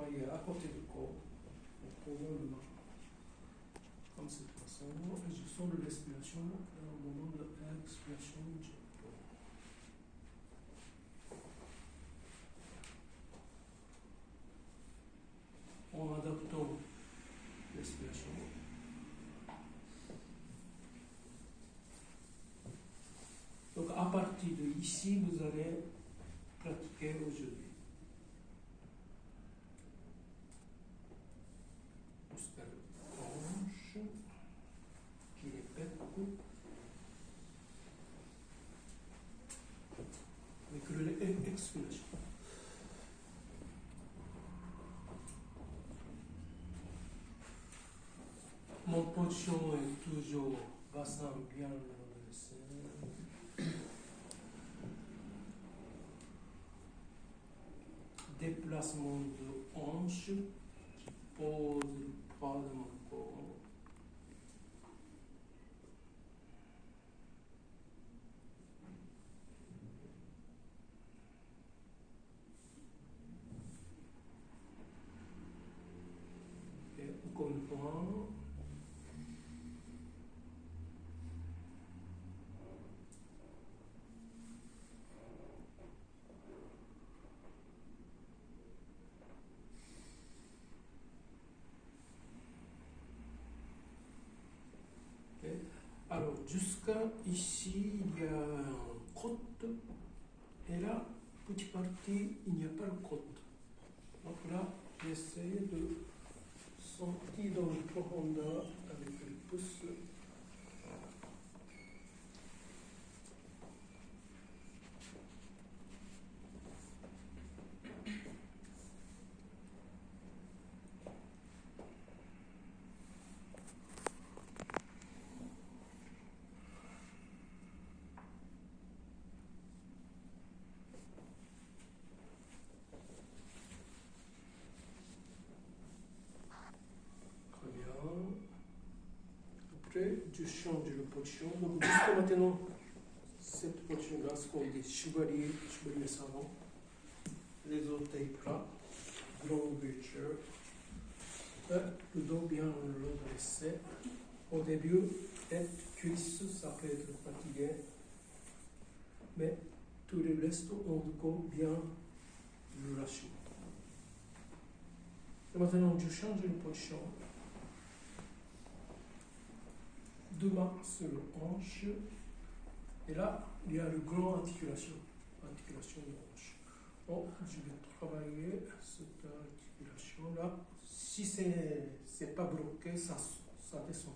travailler à côté du corps en posant le main comme cette façon et je sens de l'expiration au moment de l'expiration. En adaptant l'expiration. Donc à partir de ici, vous allez pratiquer aujourd'hui. Jusqu'à la hanche qui répète avec l'expiration. Mon position est toujours bassin bien redressé. Déplacement de hanche qui pose le poids de mon corps. Et encore une fois. Alors, jusqu'à ici, il y a un côte, et là, petite partie, il n'y a pas de côte. Donc là, j'essaie de sentir dans le profondeur avec le pouce. Après, je change de position. Donc, jusqu'à maintenant, cette position-là, ce qu'on dit chevalier savant, les orteils plats, grand ouverture, le dos bien redressé. Au début, tête, cuisse, ça peut être fatigué, mais tout le reste, on corps bien relâché. Et maintenant, je change de position. Deux mains sur le hanche. Et là, il y a une grande articulation de hanche. Donc, je vais travailler cette articulation-là. Si ce n'est pas bloqué, ça descend.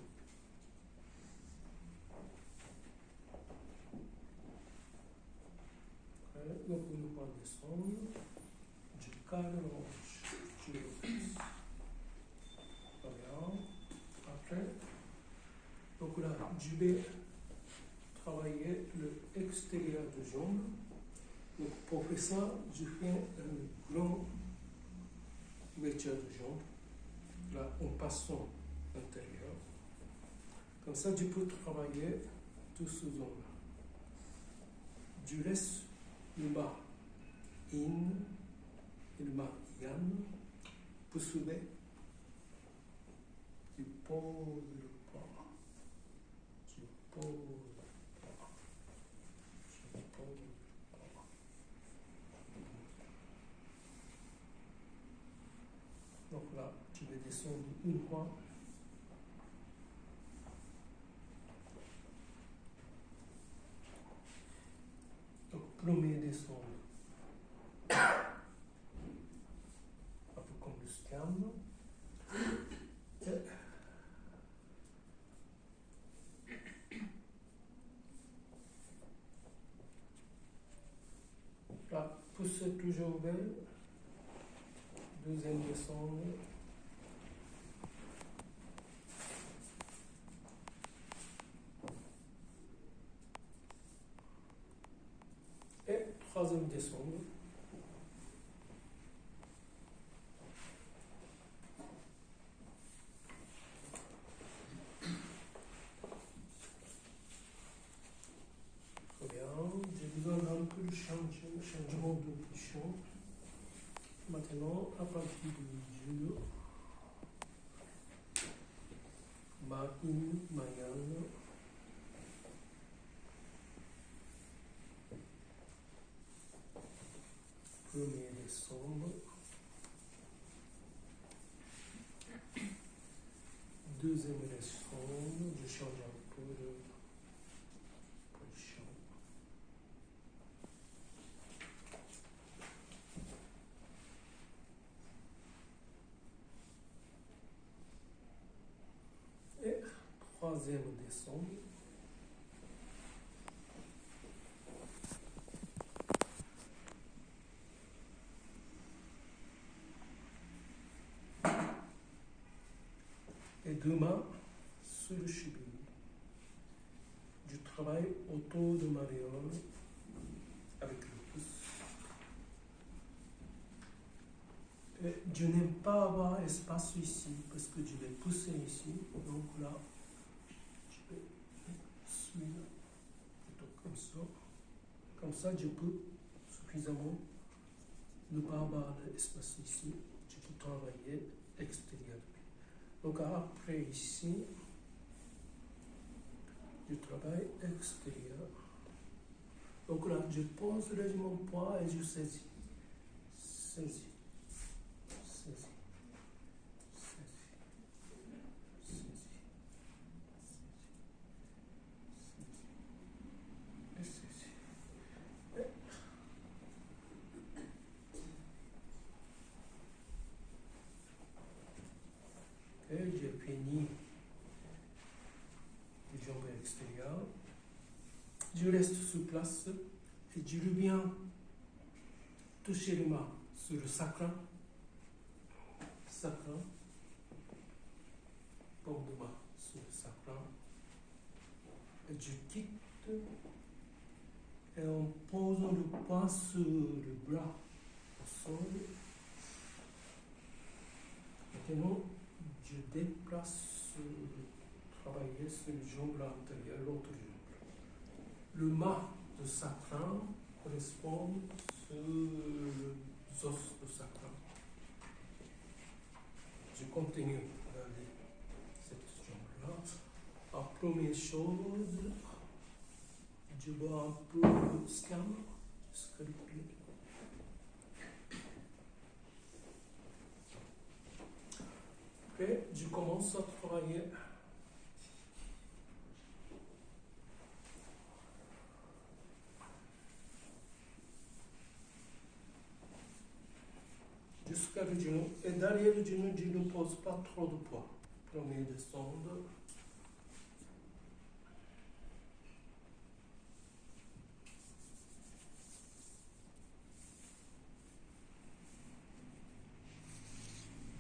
Okay. Donc, on ne va pas descendre. Je cale la hanche. Je le pousse. Très bien. Après, donc là, je vais travailler l'extérieur de jambe. Donc pour faire ça, je fais une grande ouverture de jambe. Là, en passant l'intérieur. Comme ça, je peux travailler tout ce zone-là. Je laisse le bas in et le bas yan pour soulever. Je pose le poids. Je pose le poids. Je pose le poids. Donc là, je vais descendre une fois. Donc, premier descendre. Un peu comme le scam. Là, poussez toujours vers. Deuxième descendre. Et troisième descendre. Très bien. J'ai besoin d'un peu de changement de position. Maintenant, à partir Judo, Ma-in, Ma-yang, premier décembre, deuxième décembre, je change un peu de position. Et troisième décembre, et demain, sur le chibi, je travaille autour de Mariole avec le pouce. Et je n'aime pas avoir espace ici parce que je vais pousser ici. Donc là, je vais suivre plutôt comme ça. Comme ça, je peux suffisamment ne pas avoir d'espace ici. Je peux travailler extérieur. Donc après ici, je travaille extérieur. Donc là, je pose mon poids et je saisis. Saisis. Saisis. Saisis. Saisis. Et saisis. Et j'ai fini les jambes extérieures. Je reste sur place et je reviens toucher les mains sur le sacrum. Sacrum. Paume de main sur le sacrum. Et je quitte et en posant le poing sur le bras au sol. Maintenant, je déplace travailler sur le jambe antérieure, l'autre jambe. Le mât de sacrum correspond sur les os de sacrum. Je continue à aller cette jambe-là. La première chose, je vois un peu le sternum, scapula. Après, je commence à travailler jusqu'à le genou. Et derrière le genou, je ne pose pas trop de poids. Premier descendre.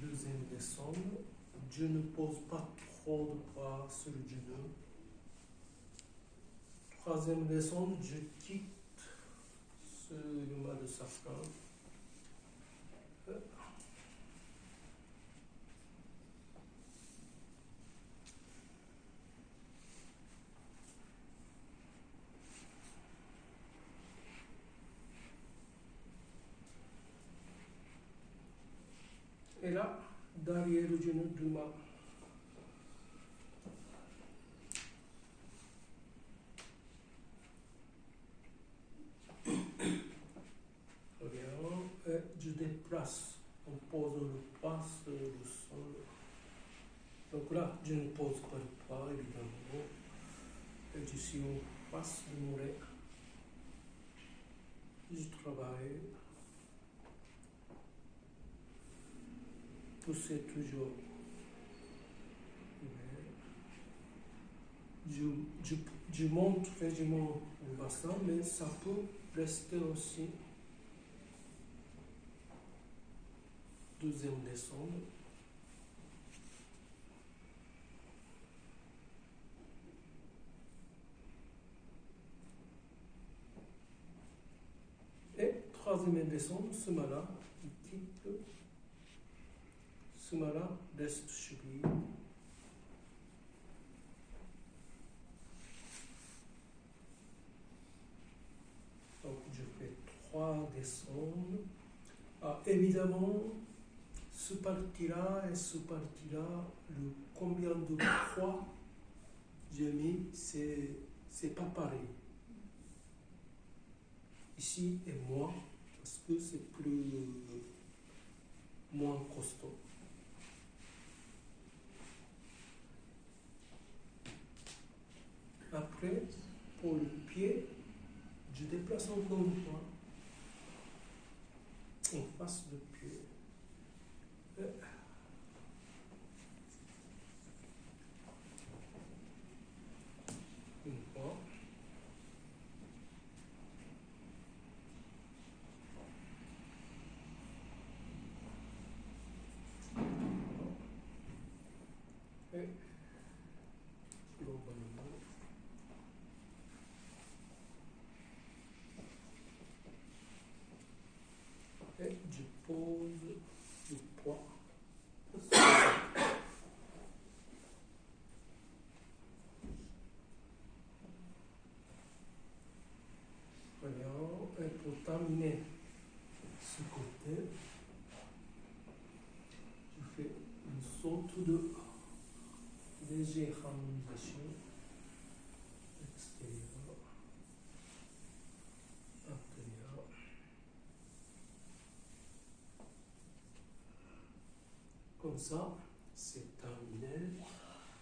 Deuxième descendre. Je ne pose pas trop de poids sur le genou. Troisième descendre, je quitte sur le mât de sacrum. Et là, derrière le genou du mât. Et je déplace en posant le poids sur le sol. Donc là, je ne pose pas le poids, évidemment. Et je suis en face de mon leg. Je travaille. Pousser toujours. Je monte légèrement le bassin, mais ça peut rester aussi. Deuxième descendre. Et troisième descendre, ce mât-là, il quitte. Ce mât-là reste cheville. Donc je fais 3 descendre. Ah, évidemment, ce parti-là et ce parti-là, le combien de fois j'ai mis, c'est pas pareil. Ici et moins, parce que c'est moins costaud. Après, pour le pied, je déplace encore une fois en face du pied. Une fois. Et globalement, et je pose le poids. Voyons, et pour terminer ce côté, je fais une sorte de légère harmonisation extérieure, intérieure. Comme ça, c'est terminé.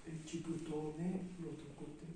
Et tu peux tourner l'autre côté.